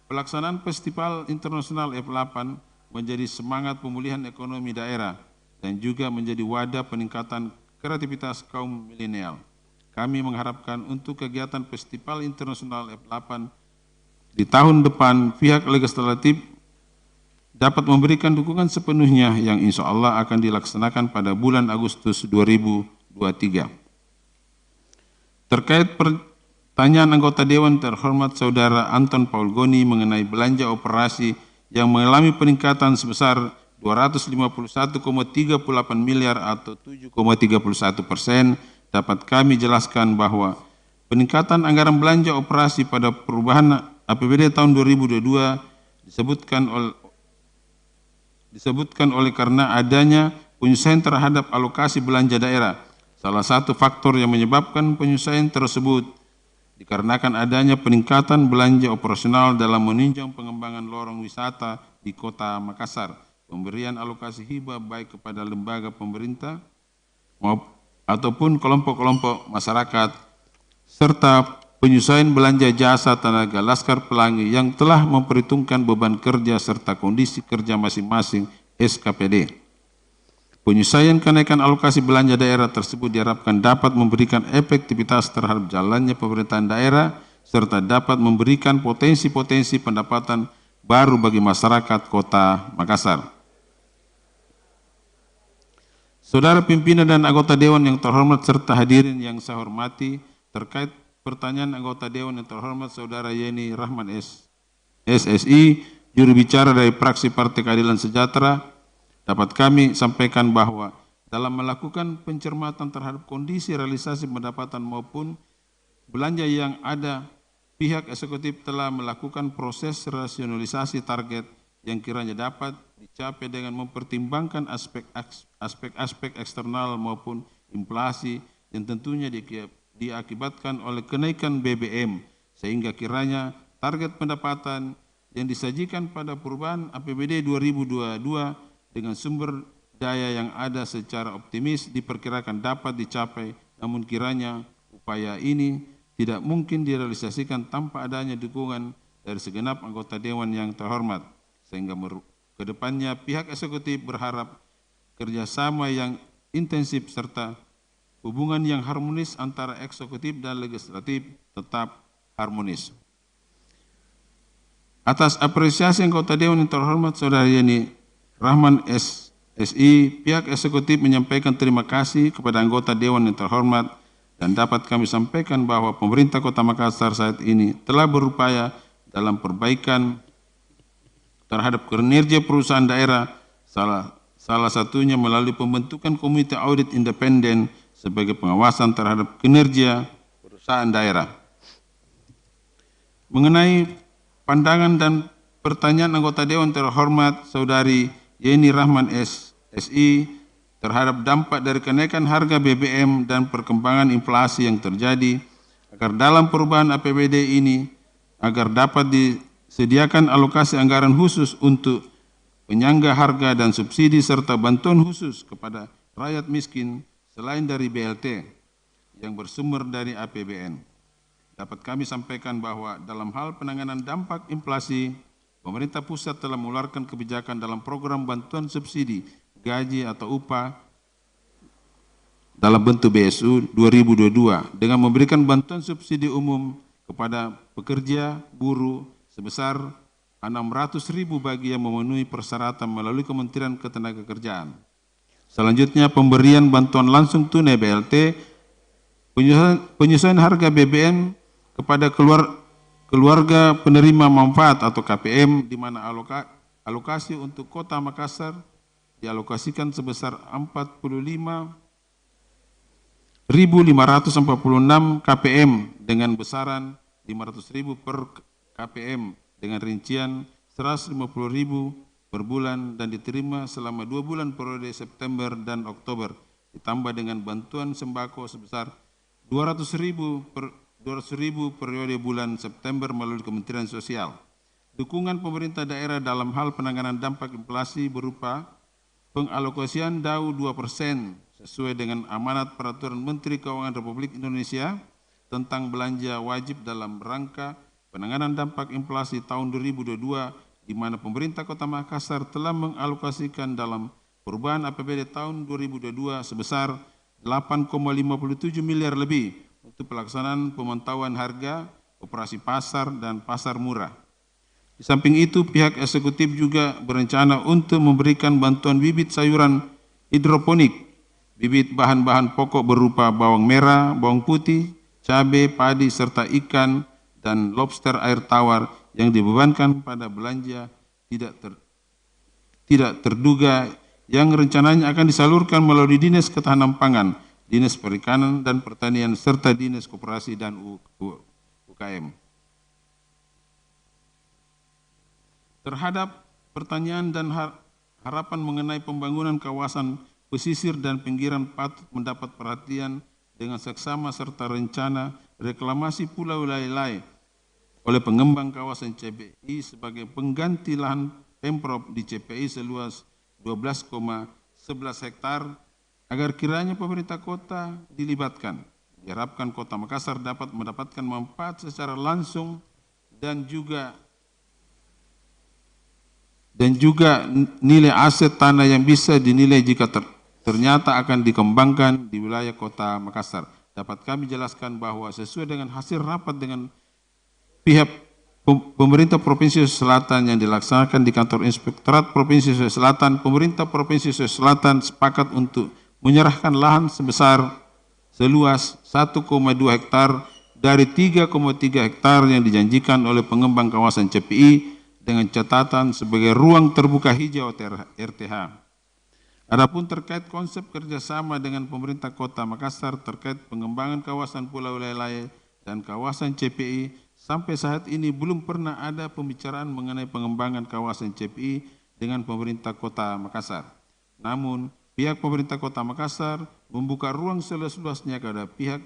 Pelaksanaan Festival Internasional F8 menjadi semangat pemulihan ekonomi daerah dan juga menjadi wadah peningkatan kreativitas kaum milenial. Kami mengharapkan untuk kegiatan Festival Internasional F8 di tahun depan pihak legislatif dapat memberikan dukungan sepenuhnya yang insya Allah akan dilaksanakan pada bulan Agustus 2023. Terkait pertanyaan anggota Dewan terhormat Saudara Anton Paul Goni mengenai belanja operasi yang mengalami peningkatan sebesar 251,38 miliar atau 7,31%, dapat kami jelaskan bahwa peningkatan anggaran belanja operasi pada perubahan APBD tahun 2022 disebutkan oleh karena adanya penyesuaian terhadap alokasi belanja daerah. Salah satu faktor yang menyebabkan penyesuaian tersebut dikarenakan adanya peningkatan belanja operasional dalam meninjau pengembangan lorong wisata di Kota Makassar, pemberian alokasi hibah baik kepada lembaga pemerintah ataupun kelompok-kelompok masyarakat, serta penyesuaian belanja jasa tenaga Laskar Pelangi yang telah memperhitungkan beban kerja serta kondisi kerja masing-masing SKPD. Penyesuaian kenaikan alokasi belanja daerah tersebut diharapkan dapat memberikan efektivitas terhadap jalannya pemerintahan daerah serta dapat memberikan potensi-potensi pendapatan baru bagi masyarakat Kota Makassar. Saudara pimpinan dan anggota Dewan yang terhormat serta hadirin yang saya hormati, terkait pertanyaan anggota Dewan yang terhormat Saudara Yeni Rahman SSI, juru bicara dari fraksi Partai Keadilan Sejahtera, dapat kami sampaikan bahwa dalam melakukan pencermatan terhadap kondisi realisasi pendapatan maupun belanja yang ada, pihak eksekutif telah melakukan proses rasionalisasi target yang kiranya dapat dicapai dengan mempertimbangkan aspek-aspek eksternal maupun inflasi yang tentunya diakibatkan oleh kenaikan BBM, sehingga kiranya target pendapatan yang disajikan pada perubahan APBD 2022 dengan sumber daya yang ada secara optimis diperkirakan dapat dicapai, namun kiranya upaya ini tidak mungkin direalisasikan tanpa adanya dukungan dari segenap anggota Dewan yang terhormat, sehingga ke depannya pihak eksekutif berharap kerjasama yang intensif serta hubungan yang harmonis antara eksekutif dan legislatif tetap harmonis. Atas apresiasi anggota Dewan yang terhormat Saudara Yeni Rahman SSI, pihak eksekutif menyampaikan terima kasih kepada anggota Dewan yang terhormat dan dapat kami sampaikan bahwa pemerintah Kota Makassar saat ini telah berupaya dalam perbaikan terhadap kinerja perusahaan daerah, salah satunya melalui pembentukan komite audit independen sebagai pengawasan terhadap kinerja perusahaan daerah. Mengenai pandangan dan pertanyaan anggota Dewan terhormat Saudari Yeni Rahman SSI terhadap dampak dari kenaikan harga BBM dan perkembangan inflasi yang terjadi, agar dalam perubahan APBD ini agar dapat disediakan alokasi anggaran khusus untuk penyangga harga dan subsidi serta bantuan khusus kepada rakyat miskin selain dari BLT yang bersumber dari APBN. Dapat kami sampaikan bahwa dalam hal penanganan dampak inflasi, pemerintah pusat telah mengeluarkan kebijakan dalam program bantuan subsidi gaji atau upah dalam bentuk BSU 2022 dengan memberikan bantuan subsidi umum kepada pekerja buruh sebesar 600.000 bagi yang memenuhi persyaratan melalui Kementerian Ketenagakerjaan. Selanjutnya pemberian bantuan langsung tunai BLT, penyesuaian harga BBM kepada keluarga penerima manfaat atau KPM, di mana alokasi untuk Kota Makassar dialokasikan sebesar 45.546 KPM dengan besaran 500.000 per KPM dengan rincian 150.000 per bulan dan diterima selama 2 bulan periode September dan Oktober, ditambah dengan bantuan sembako sebesar 200.000 periode bulan September melalui Kementerian Sosial. Dukungan pemerintah daerah dalam hal penanganan dampak inflasi berupa pengalokasian DAU 2% sesuai dengan amanat Peraturan Menteri Keuangan Republik Indonesia tentang belanja wajib dalam rangka penanganan dampak inflasi tahun 2022, di mana pemerintah Kota Makassar telah mengalokasikan dalam perubahan APBD tahun 2022 sebesar 8,57 miliar lebih untuk pelaksanaan pemantauan harga, operasi pasar, dan pasar murah. Di samping itu, pihak eksekutif juga berencana untuk memberikan bantuan bibit sayuran hidroponik, bibit bahan-bahan pokok berupa bawang merah, bawang putih, cabai, padi, serta ikan dan lobster air tawar yang dibebankan pada belanja tidak terduga yang rencananya akan disalurkan melalui Dinas Ketahanan Pangan, Dinas Perikanan dan Pertanian, serta Dinas Koperasi dan UKM. Terhadap pertanyaan dan harapan mengenai pembangunan kawasan pesisir dan pinggiran patut mendapat perhatian dengan seksama serta rencana reklamasi Pulau Lalai oleh pengembang kawasan CPI sebagai pengganti lahan Pemprov di CPI seluas 12,11 hektar agar kiranya pemerintah kota dilibatkan. Diharapkan Kota Makassar dapat mendapatkan manfaat secara langsung dan juga nilai aset tanah yang bisa dinilai jika ternyata akan dikembangkan di wilayah Kota Makassar. Dapat kami jelaskan bahwa sesuai dengan hasil rapat dengan pihak pemerintah Provinsi Sulawesi Selatan yang dilaksanakan di kantor Inspektorat Provinsi Sulawesi Selatan, pemerintah Provinsi Sulawesi Selatan sepakat untuk menyerahkan lahan seluas 1,2 hektar dari 3,3 hektar yang dijanjikan oleh pengembang kawasan CPI dengan catatan sebagai ruang terbuka hijau RTH. Adapun terkait konsep kerjasama dengan pemerintah Kota Makassar terkait pengembangan kawasan Pulau Lalai dan kawasan CPI, sampai saat ini belum pernah ada pembicaraan mengenai pengembangan kawasan CPI dengan pemerintah Kota Makassar. Namun, pihak pemerintah Kota Makassar membuka ruang seluas-luasnya kepada pihak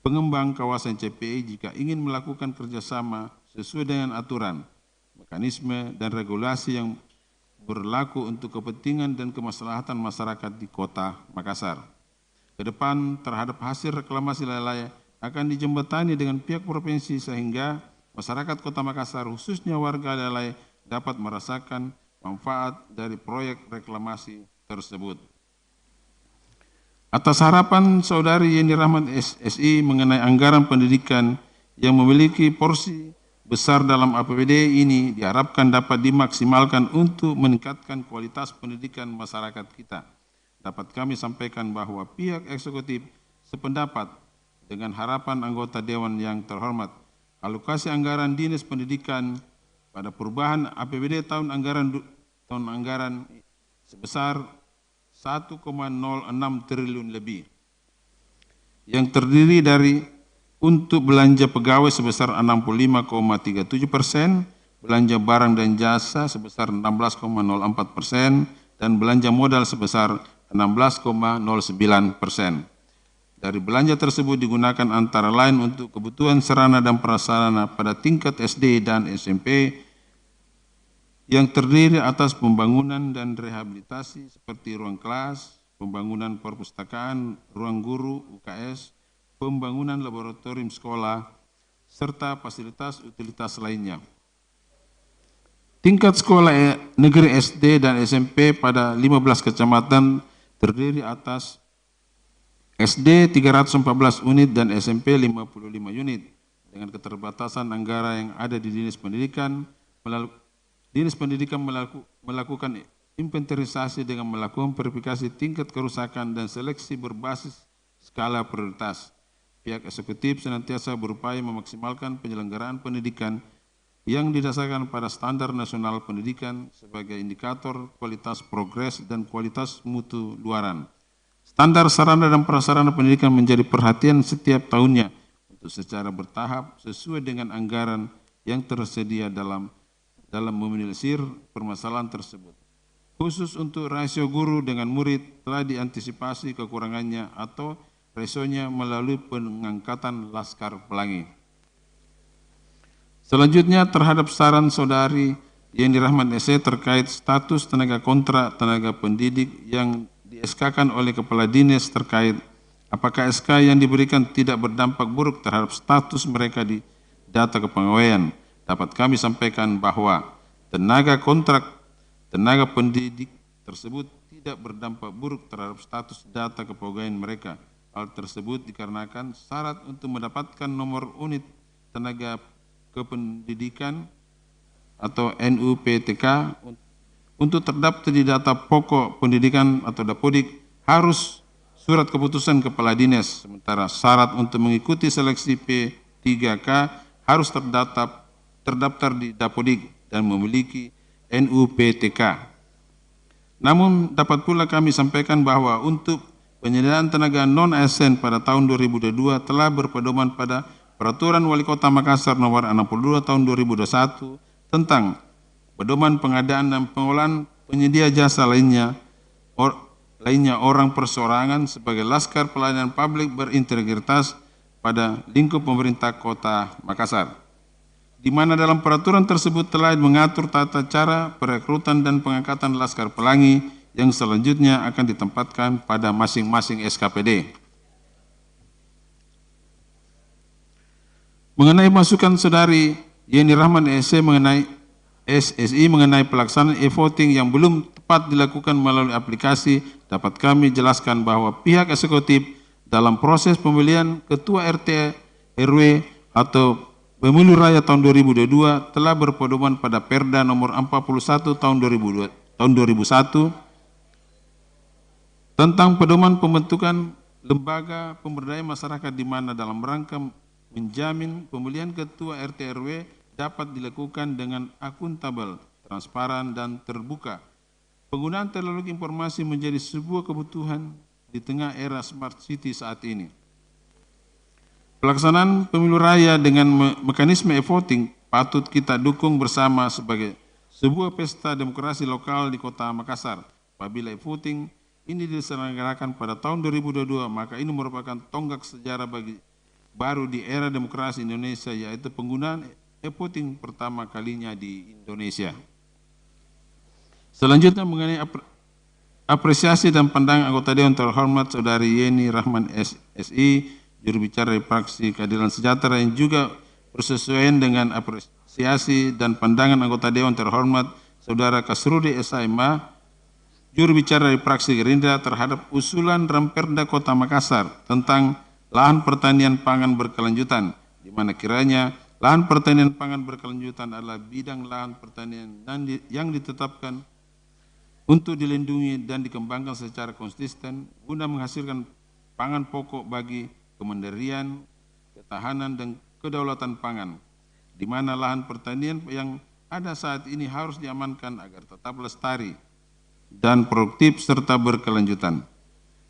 pengembang kawasan CPI jika ingin melakukan kerjasama sesuai dengan aturan, mekanisme, dan regulasi yang berlaku untuk kepentingan dan kemaslahatan masyarakat di Kota Makassar. Kedepan terhadap hasil reklamasi Lalai akan dijembatani dengan pihak provinsi sehingga masyarakat Kota Makassar khususnya warga Lalai dapat merasakan manfaat dari proyek reklamasi tersebut. Atas harapan Saudari Yeni Rahmat SI mengenai anggaran pendidikan yang memiliki porsi besar dalam APBD ini diharapkan dapat dimaksimalkan untuk meningkatkan kualitas pendidikan masyarakat kita. Dapat kami sampaikan bahwa pihak eksekutif sependapat dengan harapan anggota Dewan yang terhormat. Alokasi anggaran Dinas Pendidikan pada perubahan APBD tahun anggaran sebesar 1,06 triliun lebih, yang terdiri dari untuk belanja pegawai sebesar 65,37%, belanja barang dan jasa sebesar 16,04%, dan belanja modal sebesar 16,09%. Dari belanja tersebut digunakan antara lain untuk kebutuhan sarana dan prasarana pada tingkat SD dan SMP yang terdiri atas pembangunan dan rehabilitasi seperti ruang kelas, pembangunan perpustakaan, ruang guru, UKS, pembangunan laboratorium sekolah, serta fasilitas utilitas lainnya. Tingkat sekolah negeri SD dan SMP pada 15 kecamatan terdiri atas SD 314 unit dan SMP 55 unit. Dengan keterbatasan anggaran yang ada di Dinas Pendidikan, melakukan inventarisasi dengan melakukan verifikasi tingkat kerusakan dan seleksi berbasis skala prioritas. Pihak eksekutif senantiasa berupaya memaksimalkan penyelenggaraan pendidikan yang didasarkan pada standar nasional pendidikan sebagai indikator kualitas progres dan kualitas mutu luaran. Standar sarana dan prasarana pendidikan menjadi perhatian setiap tahunnya untuk secara bertahap sesuai dengan anggaran yang tersedia dalam meminimalisir permasalahan tersebut. Khusus untuk rasio guru dengan murid telah diantisipasi kekurangannya atau rasionya melalui pengangkatan Laskar Pelangi. Selanjutnya terhadap saran Saudari Yeni Rahman SE terkait status tenaga kontrak tenaga pendidik yang di-SK-kan oleh Kepala Dinas terkait apakah SK yang diberikan tidak berdampak buruk terhadap status mereka di data kepegawaian. Dapat kami sampaikan bahwa tenaga kontrak tenaga pendidik tersebut tidak berdampak buruk terhadap status data kepegawaian mereka. Hal tersebut dikarenakan syarat untuk mendapatkan nomor unit tenaga kependidikan atau NUPTK untuk terdaftar di data pokok pendidikan atau Dapodik harus surat keputusan Kepala Dinas. Sementara syarat untuk mengikuti seleksi P3K harus terdaftar di Dapodik dan memiliki NUPTK. Namun dapat pula kami sampaikan bahwa untuk penyediaan tenaga non-ASN pada tahun 2022 telah berpedoman pada Peraturan Wali Kota Makassar nomor 62 tahun 2021 tentang pedoman pengadaan dan pengolahan penyedia jasa lainnya orang perseorangan sebagai laskar pelayanan publik berintegritas pada lingkup pemerintah Kota Makassar, di mana dalam peraturan tersebut telah mengatur tata cara perekrutan dan pengangkatan laskar pelangi yang selanjutnya akan ditempatkan pada masing-masing SKPD. Mengenai masukan saudari Yeni Rahman SSI mengenai pelaksanaan e-voting yang belum tepat dilakukan melalui aplikasi, dapat kami jelaskan bahwa pihak eksekutif dalam proses pemilihan Ketua RT RW atau Pemilu Raya tahun 2022 telah berpedoman pada Perda nomor 41 tahun 2001 tentang pedoman pembentukan lembaga pemberdayaan masyarakat di mana dalam rangka menjamin pemilihan Ketua RT RW dapat dilakukan dengan akuntabel, transparan, dan terbuka. Penggunaan teknologi informasi menjadi sebuah kebutuhan di tengah era smart city saat ini. Pelaksanaan pemilu raya dengan mekanisme e-voting patut kita dukung bersama sebagai sebuah pesta demokrasi lokal di Kota Makassar. Apabila e-voting ini diselenggarakan pada tahun 2022, maka ini merupakan tonggak sejarah baru di era demokrasi Indonesia, yaitu penggunaan e-voting pertama kalinya di Indonesia. Selanjutnya mengenai apresiasi dan pandangan anggota Dewan terhormat Saudari Yeni Rahman SI, juru bicara fraksi Keadilan Sejahtera yang juga bersesuaian dengan apresiasi dan pandangan anggota Dewan terhormat Saudara Kasrudi SHMA, juru bicara dari fraksi Gerindra terhadap usulan Ramperda Kota Makassar tentang lahan pertanian pangan berkelanjutan, di mana kiranya lahan pertanian pangan berkelanjutan adalah bidang lahan pertanian yang ditetapkan untuk dilindungi dan dikembangkan secara konsisten guna menghasilkan pangan pokok bagi kemandirian, ketahanan, dan kedaulatan pangan, di mana lahan pertanian yang ada saat ini harus diamankan agar tetap lestari dan produktif serta berkelanjutan.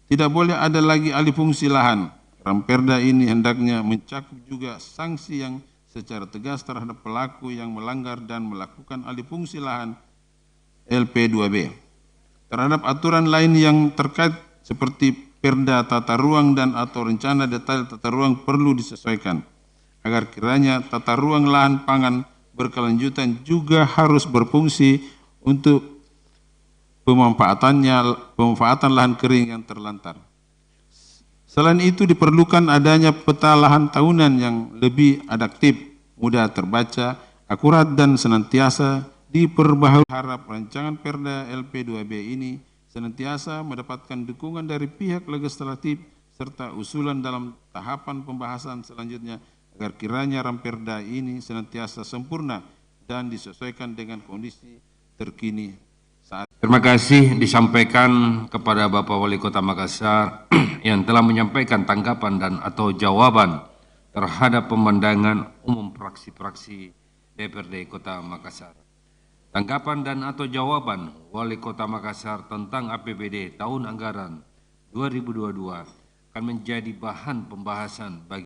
Tidak boleh ada lagi alih fungsi lahan. Ramperda ini hendaknya mencakup juga sanksi yang secara tegas terhadap pelaku yang melanggar dan melakukan alih fungsi lahan LP2B. Terhadap aturan lain yang terkait seperti Perda tata ruang dan atau rencana detail tata ruang perlu disesuaikan, agar kiranya tata ruang lahan pangan berkelanjutan juga harus berfungsi untuk pemanfaatan lahan kering yang terlantar. Selain itu diperlukan adanya peta lahan tahunan yang lebih adaptif, mudah terbaca, akurat, dan senantiasa diperbaharui. Harap rancangan Perda LP2B ini senantiasa mendapatkan dukungan dari pihak legislatif serta usulan dalam tahapan pembahasan selanjutnya agar kiranya Ramperda ini senantiasa sempurna dan disesuaikan dengan kondisi terkini saat. Terima kasih disampaikan kepada Bapak Wali Kota Makassar yang telah menyampaikan tanggapan dan atau jawaban terhadap pemandangan umum fraksi-fraksi DPRD Kota Makassar. Tanggapan dan atau jawaban Wali Kota Makassar tentang APBD tahun anggaran 2022 akan menjadi bahan pembahasan bagi